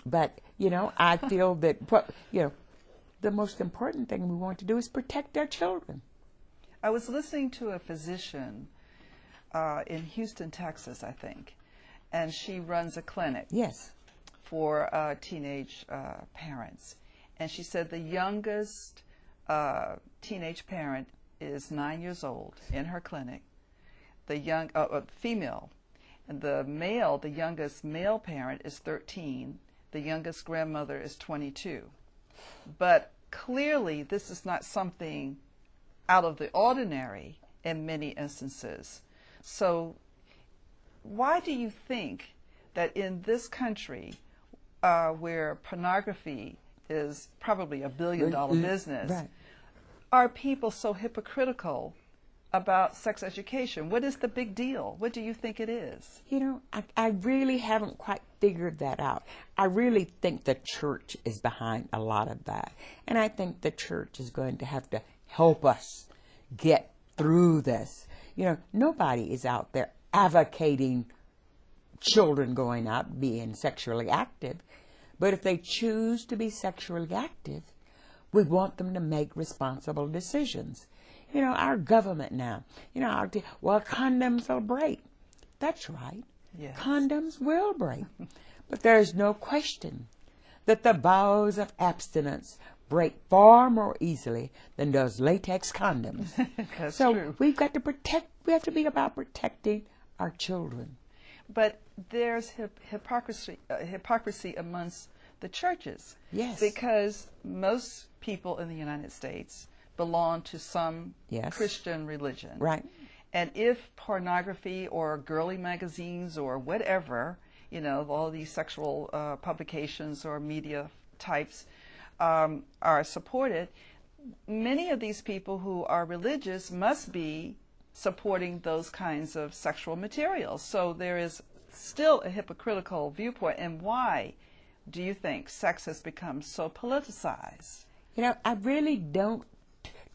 But, I feel that, the most important thing we want to do is protect our children. I was listening to a physician in Houston, Texas, I think, and she runs a clinic. Yes. For teenage parents. And she said the youngest teenage parent is 9 years old in her clinic, the young female. And the youngest male parent is 13. The youngest grandmother is 22. But clearly this is not something out of the ordinary in many instances. So why do you think that in this country, where pornography is probably $1 billion business, right, are people so hypocritical about sex education? What is the big deal? What do you think it is? I really haven't quite figured that out. I really think the church is behind a lot of that. And I think the church is going to have to help us get through this. Nobody is out there advocating children going out being sexually active. But if they choose to be sexually active, we want them to make responsible decisions. Our government now, condoms will break. That's right. Yes. Condoms will break. But there's no question that the vows of abstinence break far more easily than does latex condoms. That's so true. we have to be about protecting our children. But there's hypocrisy amongst the churches. Yes. Because most people in the United States belong to some Christian religion. Right. And if pornography or girly magazines or whatever, all these sexual publications or media types are supported, many of these people who are religious must be supporting those kinds of sexual materials. So there is still a hypocritical viewpoint. And why do you think sex has become so politicized? I really don't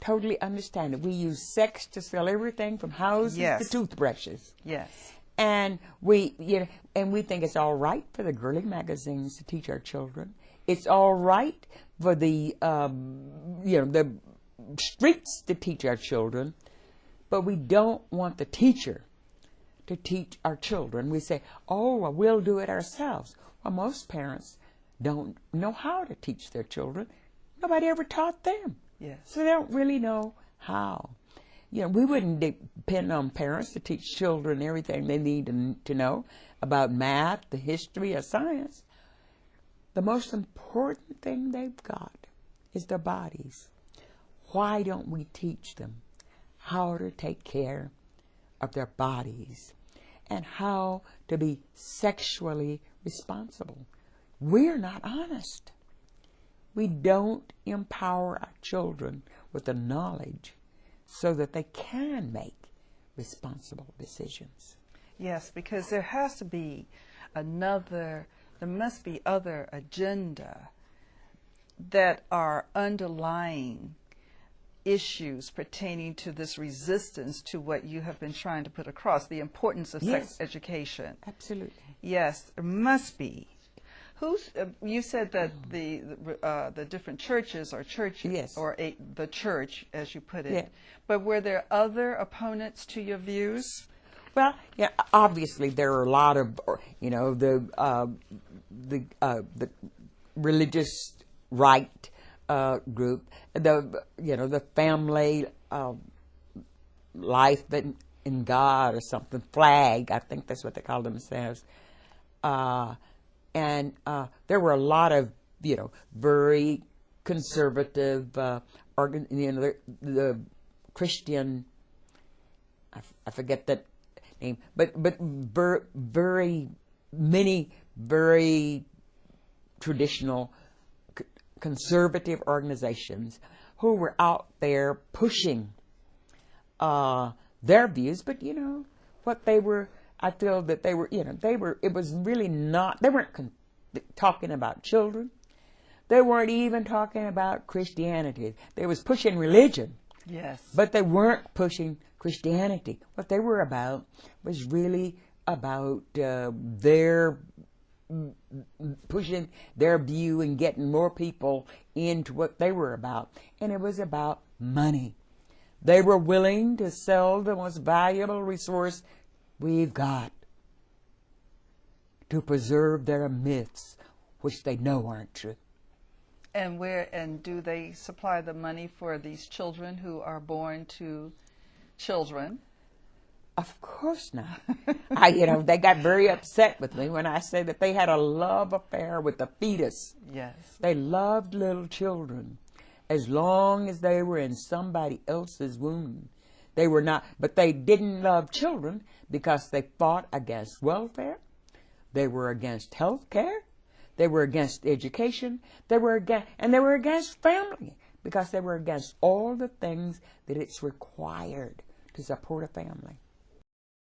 totally understand it. We use sex to sell everything from houses to toothbrushes. Yes. And we think it's all right for the girly magazines to teach our children. It's all right for the the streets to teach our children, but we don't want the teacher to teach our children. We say, "Oh, well, we'll do it ourselves." Well, most parents don't know how to teach their children. Nobody ever taught them. Yes. So they don't really know how. We wouldn't depend on parents to teach children everything they need to know about math, the history, or science. The most important thing they've got is their bodies. Why don't we teach them how to take care of their bodies and how to be sexually responsible? We're not honest. We don't empower our children with the knowledge so that they can make responsible decisions. Yes, because there must be other agenda that are underlying issues pertaining to this resistance to what you have been trying to put across, the importance of sex education. Absolutely. Yes, there must be. You said that the different churches or churches or the church, as you put it. Yeah. But were there other opponents to your views? Well, obviously there are a lot of, the religious right group, the family life in God or something, flag, I think that's what they call themselves. And there were a lot of, very conservative, the Christian, I forget that name, but very many very traditional conservative organizations who were out there pushing their views, but what they were. I feel that they were, it was really not, they weren't talking about children. They weren't even talking about Christianity. They was pushing religion. Yes. But they weren't pushing Christianity. What they were about was really about their pushing their view and getting more people into what they were about. And it was about money. They were willing to sell the most valuable resource we've got to preserve their myths, which they know aren't true. And do they supply the money for these children who are born to children? Of course not. They got very upset with me when I said that they had a love affair with the fetus. Yes. They loved little children as long as they were in somebody else's womb. They were not, but they didn't love children because they fought against welfare. They were against health care. They were against education. They were against family because they were against all the things that it's required to support a family.